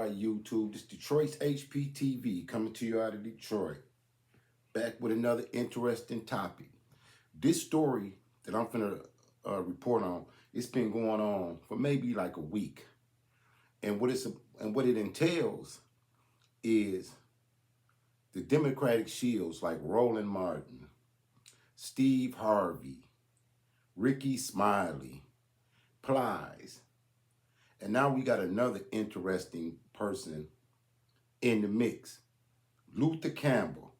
worldwide YouTube. This is Detroit's HPTV coming to you out of Detroit. Back with another interesting topic. This story that I'm finna report on, it's been going on for maybe like a week. And what it entails is the Democratic Shills like Roland Martin, Steve Harvey, Ricky Smiley, Plies. And now we got another interesting person in the mix. Luther Campbell,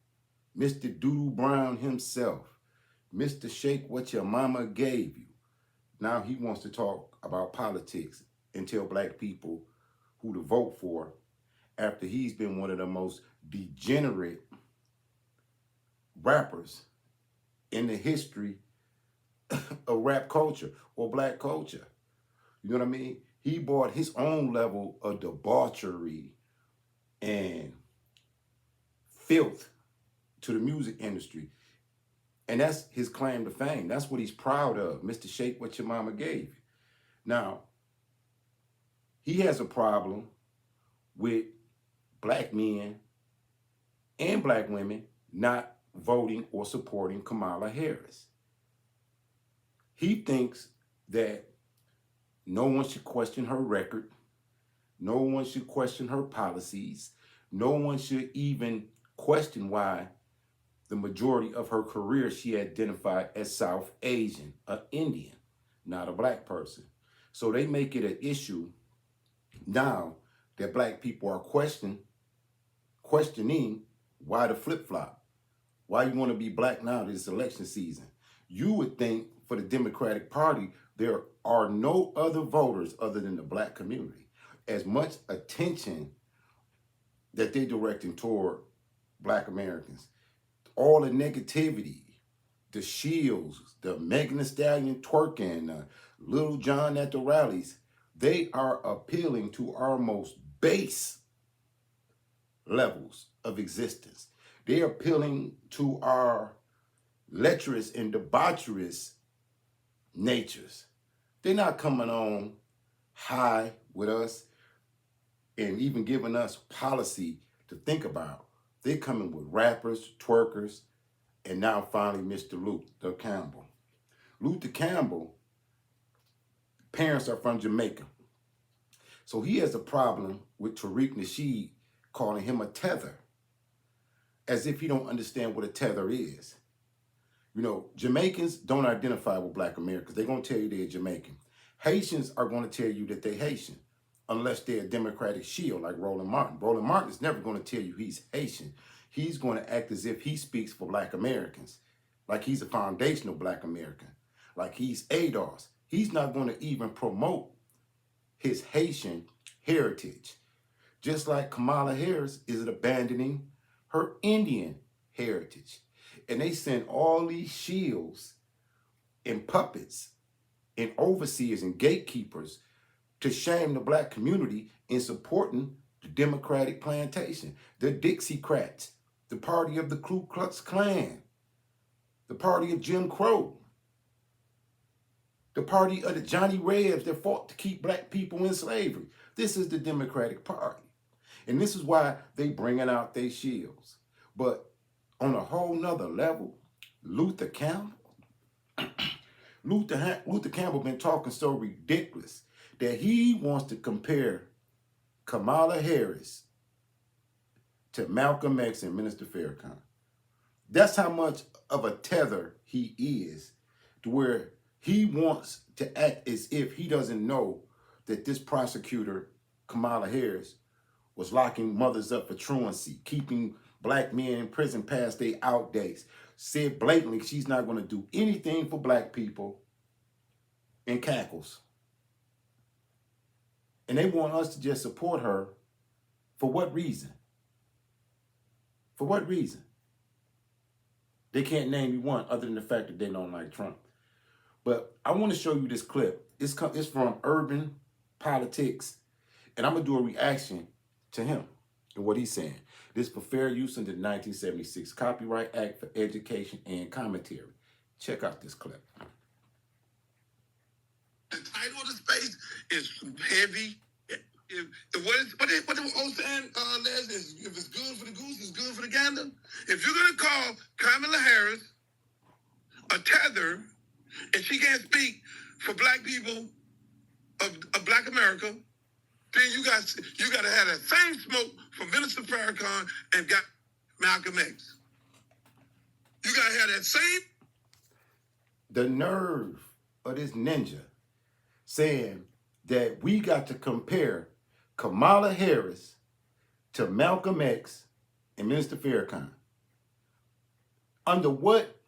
Mr. Doodoo Brown himself, Mr. Shake What Your Mama Gave You. Now he wants to talk about politics and tell black people who to vote for after he's been one of the most degenerate rappers in the history of rap culture or black culture. You know what I mean? He brought his own level of debauchery and filth to the music industry. And that's his claim to fame. That's what he's proud of. Mr. Shake What Your Mama Gave You. Now, he has a problem with black men and black women not voting or supporting Kamala Harris. He thinks that no one should question her record. No one should question her policies. No one should even question why the majority of her career she identified as South Asian, an Indian, not a black person. So they make it an issue now that black people are questioning why the flip-flop. Why you want to be black now this election season? You would think for the Democratic Party, there are no other voters other than the black community. As much attention that they're directing toward black Americans, all the negativity, the Shills, the Megan Thee Stallion twerking, Little John at the rallies, they are appealing to our most base levels of existence. They're appealing to our lecherous and debaucherous natures. They're not coming on high with us and even giving us policy to think about. They're coming with rappers, twerkers, and now finally Mr. Luther Campbell. Luther Campbell, parents are from Jamaica. So he has a problem with Tariq Nasheed calling him a tether, as if he don't understand what a tether is. You know, Jamaicans don't identify with black Americans. They're going to tell you they're Jamaican. Haitians are going to tell you that they're Haitian, unless they're a Democratic Shill like Roland Martin. Roland Martin is never going to tell you he's Haitian. He's going to act as if he speaks for black Americans, like he's a foundational black American, like he's ADOS. He's not going to even promote his Haitian heritage. Just like Kamala Harris is abandoning her Indian heritage. And they send all these shills and puppets and overseers and gatekeepers to shame the black community in supporting the Democratic plantation, the Dixiecrats, the party of the Ku Klux Klan, the party of Jim Crow, the party of the Johnny Rebs that fought to keep black people in slavery. This is the Democratic Party. And this is why they bringing out their shields. But on a whole nother level, Luther Campbell, Luther Campbell been talking so ridiculous that he wants to compare Kamala Harris to Malcolm X and Minister Farrakhan. That's how much of a tether he is, to where he wants to act as if he doesn't know that this prosecutor, Kamala Harris, was locking mothers up for truancy, keeping black men in prison past their out days, said blatantly she's not going to do anything for black people, and cackles. And they want us to just support her. For what reason? For what reason? They can't name me one other than the fact that they don't like Trump. But I want to show you this clip. It's from Urban Politics, and I'm going to do a reaction to him and what he's saying. This for fair use under the 1976 Copyright Act for Education and Commentary. Check out this clip. The title of the space is heavy. What do old saying, Les, if it's good for the goose, it's good for the gander. If you're going to call Kamala Harris a tether, and she can't speak for black people of black America, then you got to have that same smoke for Minister Farrakhan and got Malcolm X. You got to have that same. The nerve of this ninja saying that we got to compare Kamala Harris to Malcolm X and Minister Farrakhan. Under what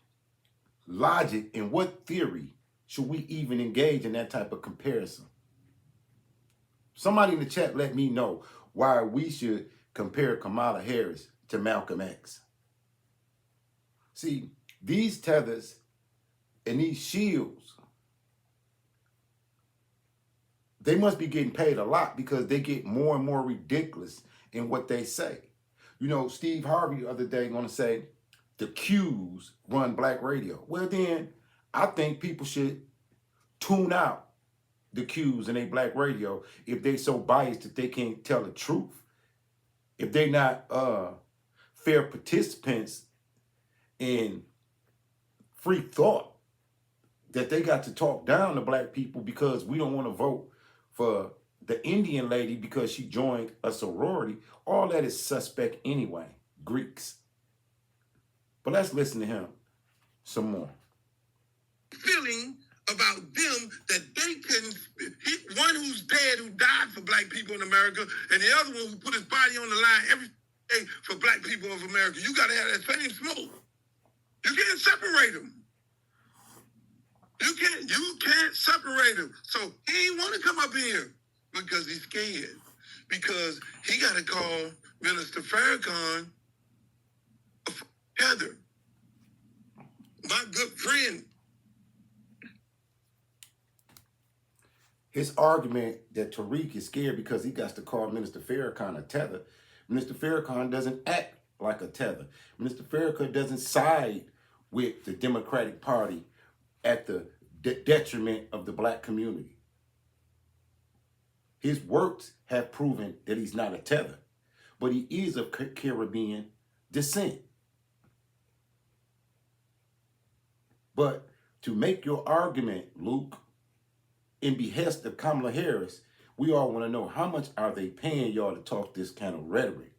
logic and what theory should we even engage in that type of comparison? Somebody in the chat let me know why we should compare Kamala Harris to Malcolm X. See, these tethers and these shields, they must be getting paid a lot because they get more and more ridiculous in what they say. You know, Steve Harvey the other day going to say, the Qs run black radio. Well then, I think people should tune out the Qs and they black radio if they so biased that they can't tell the truth. If they not fair participants in free thought, that they got to talk down to black people because we don't want to vote for the Indian lady because she joined a sorority. All that is suspect anyway, Greeks. But let's listen to him some more. Feeling about them that they couldn't, one who's dead, who died for black people in America, and the other one who put his body on the line every day for black people of America. You got to have that same smoke. You can't separate them. You can't separate them. So he ain't want to come up here because he's scared. Because he got to call Minister Farrakhan a tether. My good friend. His argument that Tariq is scared because he got to call Minister Farrakhan a tether. Minister Farrakhan doesn't act like a tether. Minister Farrakhan doesn't side with the Democratic Party at the detriment of the black community. His works have proven that he's not a tether, but he is of Caribbean descent. But to make your argument, Luke, in behest of Kamala Harris, we all want to know how much are they paying y'all to talk this kind of rhetoric?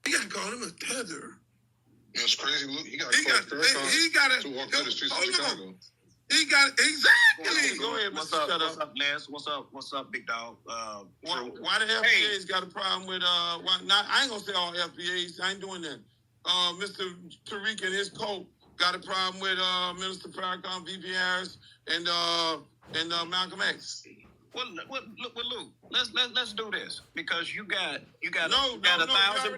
You got to call him a tether. That's crazy, Luke. He got to walk through the streets of Chicago. He got exactly. Go ahead, What's up, Lance? What's up, big dog? Why the FBA's got a problem with why not? I ain't gonna say all FBAs. I ain't doing that. Mr. Tariq and his coat got a problem with Minister Farrakhan, VP Harris, and Malcolm X. Well, Luke, let's do this because you got 1,000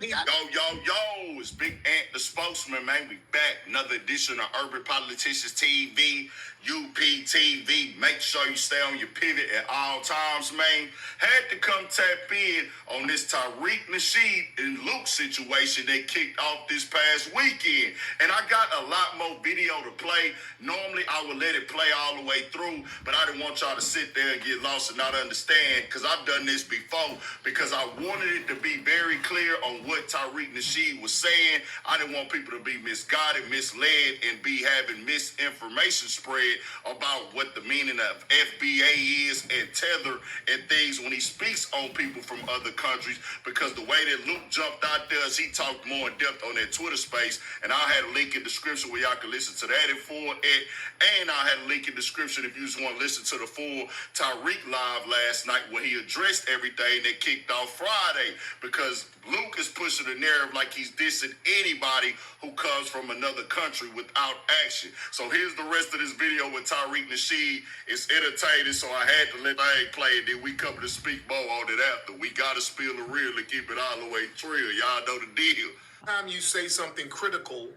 people. Yo, it's Big Ant, the spokesman, man. We back. Another edition of Urban Politicians TV, UPTV. Make sure you stay on your pivot at all times, man. Had to come tap in on this Tariq Nasheed and Luke situation that kicked off this past weekend. And I got a lot more video to play. Normally, I would let it play all the way through, but I didn't want y'all to sit there and get lost and not understand, because I've done this before, because I wanted it to be very clear on what Tariq Nasheed was saying. I didn't want people to be misguided, misled, and be having misinformation spread about what the meaning of FBA is and tether and things when he speaks on people from other countries, because the way that Luke jumped out there is he talked more in depth on that Twitter space, and I had a link in the description where y'all can listen to that in full, and I had a link in the description if you just want to listen to the full Tariq live last night when he addressed everything that kicked off Friday, because Luke is pushing the narrative like he's dissing anybody who comes from another country without action. So here's the rest of this video with Tariq Nasheed. It's entertaining, so I had to let thing play, and then we come to speak more on it after. We got to spill the real and keep it all the way real. Y'all know the deal. Time you say something critical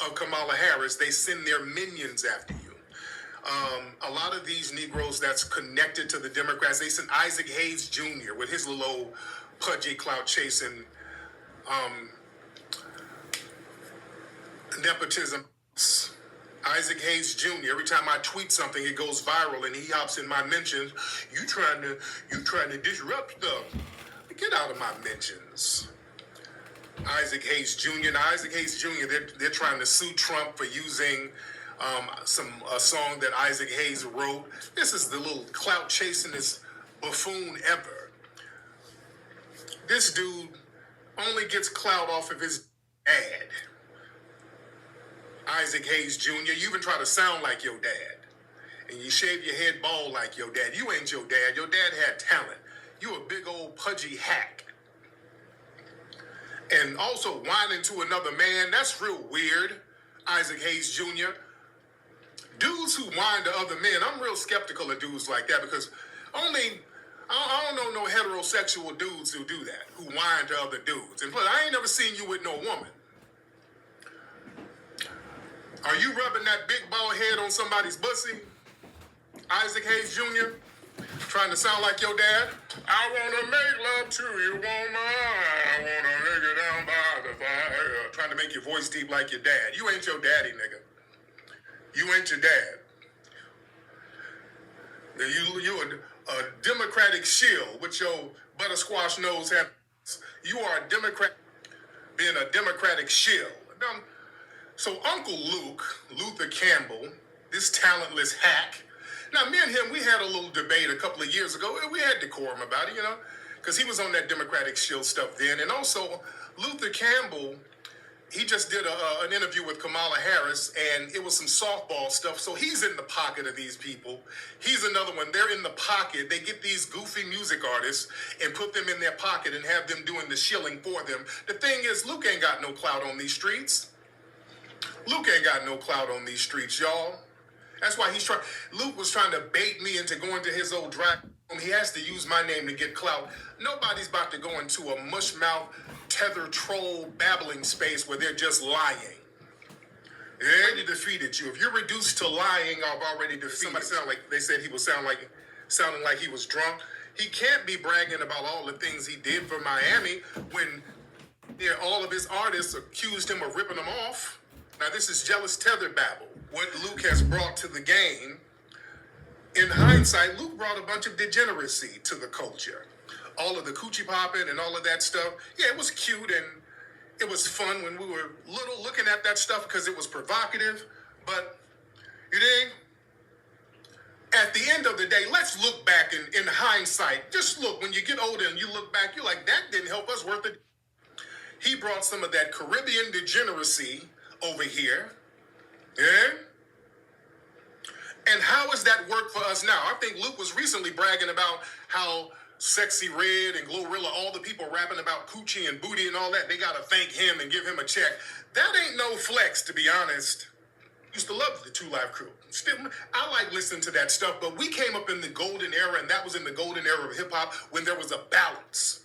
of Kamala Harris, they send their minions after you. A lot of these Negroes that's connected to the Democrats, they sent Isaac Hayes Jr. with his little old pudgy clout chasing nepotism. Isaac Hayes Jr. Every time I tweet something, it goes viral, and he hops in my mentions. You trying to disrupt stuff. Get out of my mentions. Isaac Hayes Jr. Now, Isaac Hayes Jr., they're trying to sue Trump for using a song that Isaac Hayes wrote. This is the little clout chasingest buffoon ever. This dude only gets clout off of his dad. Isaac Hayes Jr., you even try to sound like your dad. And you shave your head bald like your dad. You ain't your dad. Your dad had talent. You a big old pudgy hack. And also whining to another man, that's real weird, Isaac Hayes Jr. Dudes who whine to other men, I'm real skeptical of dudes like that because I don't know no heterosexual dudes who do that, who whine to other dudes. And plus, I ain't never seen you with no woman. Are you rubbing that big bald head on somebody's pussy? Isaac Hayes Jr., trying to sound like your dad? I want to make love to you, woman. I want to make it down by the fire. Trying to make your voice deep like your dad. You ain't your daddy, nigga. You ain't your dad. You a Democratic shill with your buttersquash nose hat. You are a Democrat being a Democratic shill. So Uncle Luther Campbell, this talentless hack. Now, me and him, we had a little debate a couple of years ago. We had decorum about it, because he was on that Democratic shill stuff then. And also, Luther Campbell, he just did an interview with Kamala Harris, and it was some softball stuff. So he's in the pocket of these people. He's another one. They're in the pocket. They get these goofy music artists and put them in their pocket and have them doing the shilling for them. The thing is, Luke ain't got no clout on these streets. Luke ain't got no clout on these streets, y'all. That's why Luke was trying to bait me into going to his old drag room. He has to use my name to get clout. Nobody's about to go into a mushmouth, tether troll babbling space where they're just lying. They already defeated you. If you're reduced to lying, I've already defeated. They said he was sounding like he was drunk. He can't be bragging about all the things he did for Miami when all of his artists accused him of ripping them off. Now, this is jealous tether babble. What Luke has brought to the game, in hindsight, Luke brought a bunch of degeneracy to the culture. All of the coochie popping and all of that stuff. Yeah, it was cute and it was fun when we were little looking at that stuff because it was provocative. But, you dig? At the end of the day, let's look back in hindsight. Just look, when you get older and you look back, you're like, that didn't help us worth it. He brought some of that Caribbean degeneracy over here. Yeah? And how does that work for us now? I think Luke was recently bragging about how Sexy Red and Glorilla, all the people rapping about coochie and booty and all that, they got to thank him and give him a check. That ain't no flex, to be honest. Used to love the 2 Live Crew. Still, I like listening to that stuff, but we came up in the golden era, and that was in the golden era of hip-hop when there was a balance.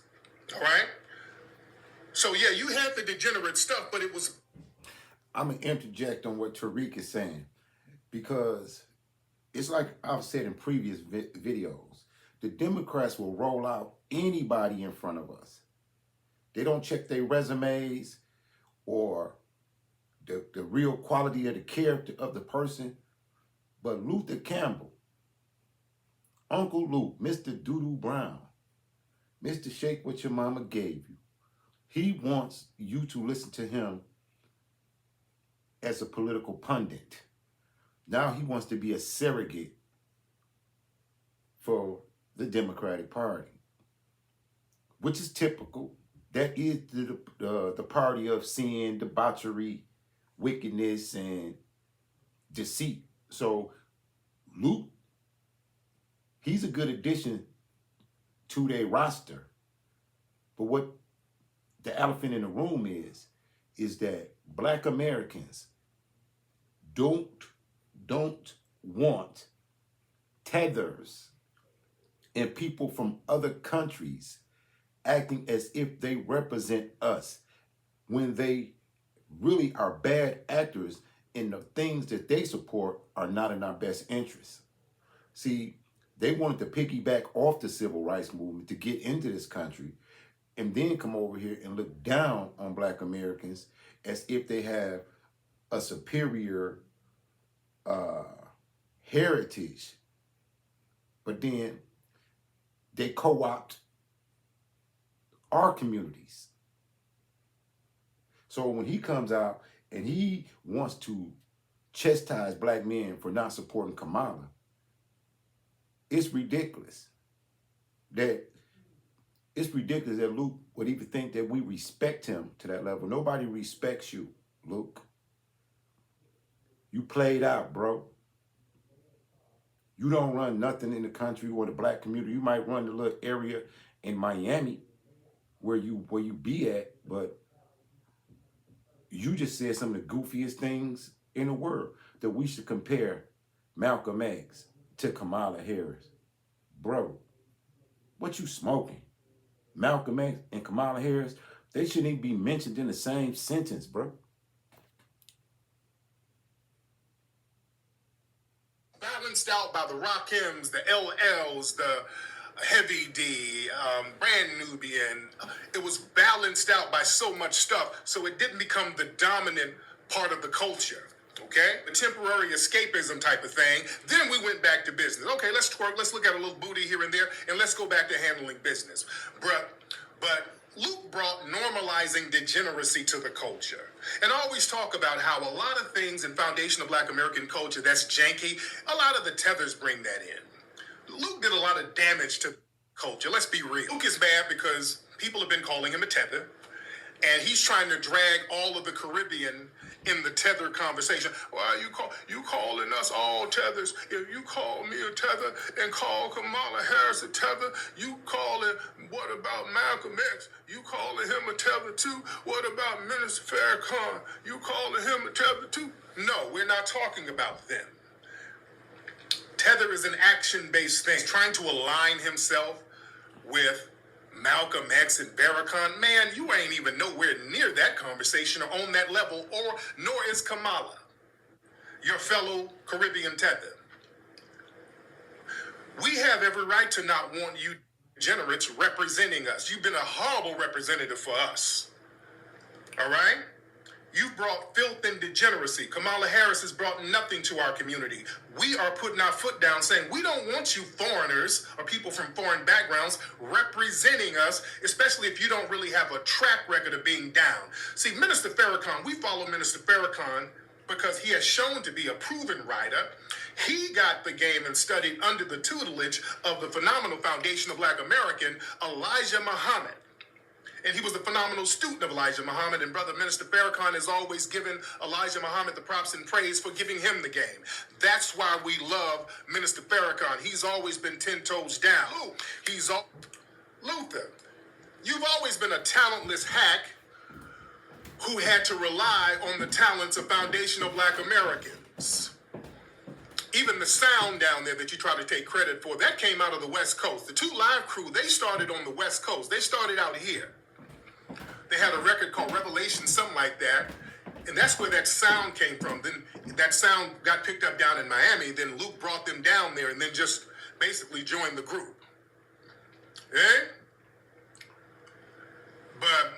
All right? So, yeah, you had the degenerate stuff, but it was... I'm going to interject on what Tariq is saying because it's like I've said in previous videos. The Democrats will roll out anybody in front of us. They don't check their resumes or the real quality of the character of the person. But Luther Campbell, Uncle Luke, Mr. Doodoo Brown, Mr. Shake What Your Mama Gave You, he wants you to listen to him as a political pundit. Now he wants to be a surrogate for the Democratic Party, which is typical. That is the party of sin, debauchery, wickedness, and deceit. So Luke, he's a good addition to their roster. But what the elephant in the room is that Black Americans don't want tethers and people from other countries acting as if they represent us when they really are bad actors and the things that they support are not in our best interest. See, they wanted to piggyback off the civil rights movement to get into this country and then come over here and look down on Black Americans as if they have a superior heritage. But then they co-opt our communities. So when he comes out and he wants to chastise black men for not supporting Kamala, it's ridiculous that Luke would even think that we respect him to that level. Nobody respects you, Luke. You played out, bro. You don't run nothing in the country or the black community. You might run the little area in Miami where you be at, but you just said some of the goofiest things in the world, that we should compare Malcolm X to Kamala Harris. Bro, what you smoking? Malcolm X and Kamala Harris, they shouldn't even be mentioned in the same sentence, bro. Balanced out by the Rakims, the LLs, the Heavy D, Brand Nubian. It was balanced out by so much stuff, so it didn't become the dominant part of the culture. Okay? The temporary escapism type of thing. Then we went back to business. Okay, let's twerk, let's look at a little booty here and there, and let's go back to handling business. But Luke brought normalizing degeneracy to the culture. And I always talk about how a lot of things in foundational black American culture that's janky, a lot of the tethers bring that in. Luke did a lot of damage to culture. Let's be real. Luke is bad because people have been calling him a tether. And he's trying to drag all of the Caribbean in the tether conversation. Why you calling us all tethers? If you call me a tether and call Kamala Harris a tether, you calling, what about Malcolm X? You calling him a tether too? What about Minister Farrakhan? You calling him a tether too? No, we're not talking about them. Tether is an action-based thing. He's trying to align himself with Malcolm X and Farrakhan. Man, you ain't even nowhere near that conversation or on that level, or nor is Kamala, your fellow Caribbean tether. We have every right to not want you degenerates representing us. You've been a horrible representative for us. All right? You've brought filth and degeneracy. Kamala Harris has brought nothing to our community. We are putting our foot down saying we don't want you foreigners or people from foreign backgrounds representing us, especially if you don't really have a track record of being down. See, Minister Farrakhan, we follow Minister Farrakhan because he has shown to be a proven writer. He got the game and studied under the tutelage of the phenomenal foundation of Black American, Elijah Muhammad. And he was a phenomenal student of Elijah Muhammad. And Brother Minister Farrakhan has always given Elijah Muhammad the props and praise for giving him the game. That's why we love Minister Farrakhan. He's always been 10 toes down. Luther, you've always been a talentless hack who had to rely on the talents of foundational Black Americans. Even the sound down there that you try to take credit for, that came out of the West Coast. The 2 Live crew, they started on the West Coast. They started out here. They had a record called Revelation, something like that. And that's where that sound came from. Then that sound got picked up down in Miami. Then Luke brought them down there and then just basically joined the group. Eh? But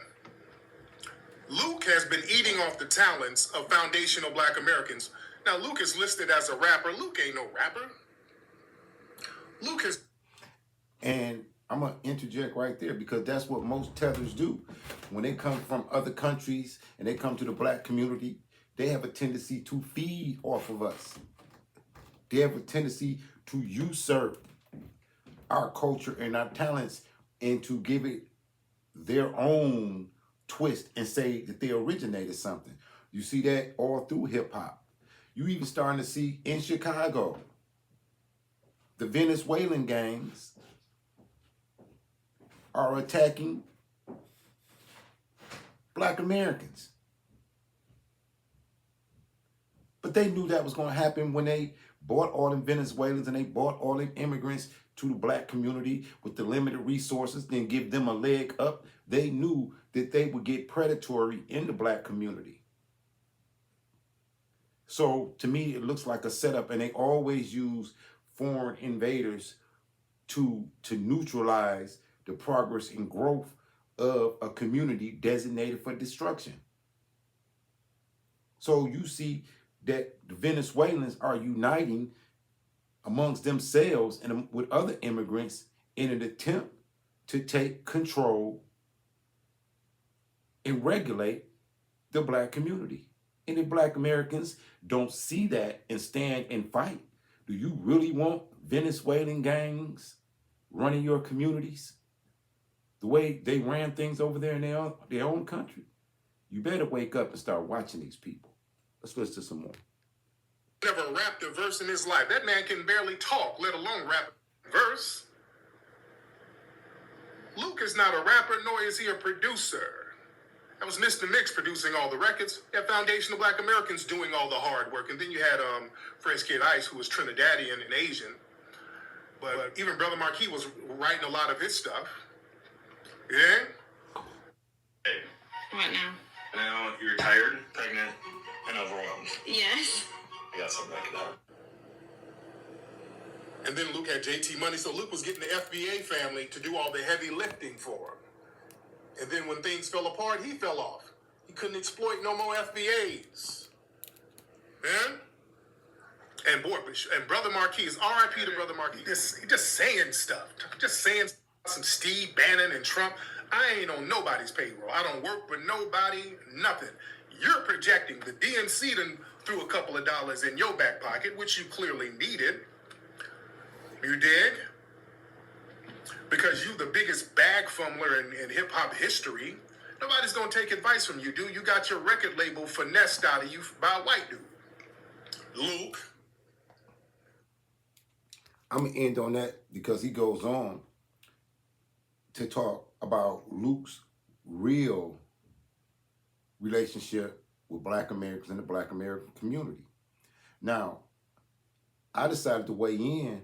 Luke has been eating off the talents of foundational Black Americans. Now, Luke is listed as a rapper. Luke ain't no rapper. Luke is... And I'm going to interject right there because that's what most tethers do. When they come from other countries and they come to the Black community, they have a tendency to feed off of us. They have a tendency to usurp our culture and our talents and to give it their own twist and say that they originated something. You see that all through hip hop. You even starting to see in Chicago, the Venezuelan gangs are attacking Black Americans. But they knew that was going to happen when they bought all them Venezuelans and they bought all them immigrants to the Black community with the limited resources, then give them a leg up. They knew that they would get predatory in the Black community. So to me, it looks like a setup, and they always use foreign invaders to neutralize the progress and growth of a community designated for destruction. So you see that the Venezuelans are uniting amongst themselves and with other immigrants in an attempt to take control and regulate the black community. And if black Americans don't see that and stand and fight, do you really want Venezuelan gangs running your communities the way they ran things over there in their own country? You better wake up and start watching these people. Let's listen to some more. Never rapped a verse in his life. That man can barely talk, let alone rap a verse. Luke is not a rapper, nor is he a producer. That was Mr. Mix producing all the records. You had Foundation of Black Americans doing all the hard work. And then you had Fresh Kid Ice, who was Trinidadian and Asian. But even Brother Marquis was writing a lot of his stuff. Yeah? Hey, What now? now you're tired, pregnant, and overwhelmed. Yes. I got something I can help. And then Luke had JT Money, so Luke was getting the FBA family to do all the heavy lifting for him. And then when things fell apart, he fell off. He couldn't exploit no more FBAs. Yeah? And boy, and Brother Marquis, R.I.P. to Brother Marquis. He just saying stuff. Just saying some Steve Bannon and Trump. I ain't on nobody's payroll. I don't work for nobody, nothing. You're projecting. The DNC done threw a couple of dollars in your back pocket, which you clearly needed. You dig? Because you the biggest bag fumbler in hip-hop history. Nobody's going to take advice from you, dude. You got your record label finessed out of you by a white dude. Luke. I'm going to end on that because he goes on to talk about Luke's real relationship with black Americans and the black American community. Now, I decided to weigh in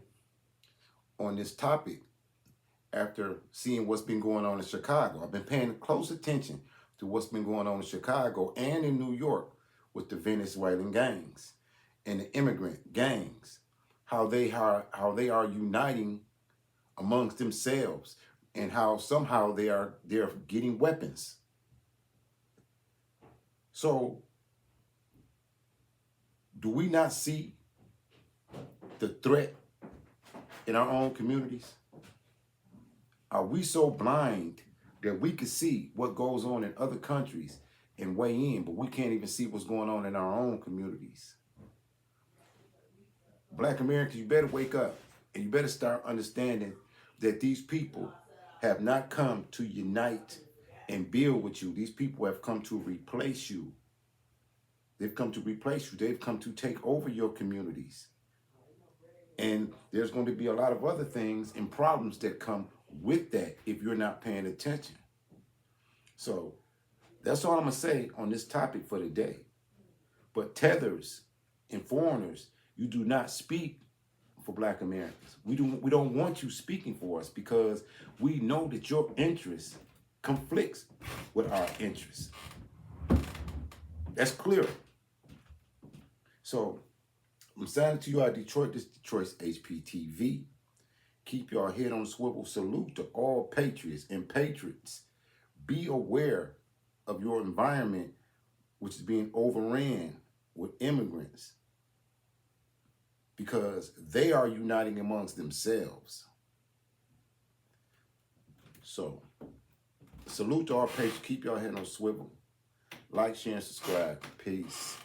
on this topic after seeing what's been going on in Chicago. I've been paying close attention to what's been going on in Chicago and in New York with the Venezuelan gangs and the immigrant gangs, how they are uniting amongst themselves and how somehow they're getting weapons. So, do we not see the threat in our own communities? Are we so blind that we can see what goes on in other countries and weigh in, but we can't even see what's going on in our own communities? Black Americans, you better wake up and you better start understanding that these people have not come to unite and build with you. These people have come to replace you. They've come to replace you. They've come to take over your communities. And there's going to be a lot of other things and problems that come with that if you're not paying attention. So that's all I'm going to say on this topic for today. But tethers and foreigners, you do not speak for black Americans. We don't want you speaking for us because we know that your interest conflicts with our interests. That's clear. So I'm signing to you out of Detroit. This is Detroit's HPTV. Keep your head on the swivel. Salute to all patriots and patriots. Be aware of your environment, which is being overran with immigrants, because they are uniting amongst themselves. So, salute to our patriots. Keep your head on the swivel. Like, share, and subscribe. Peace.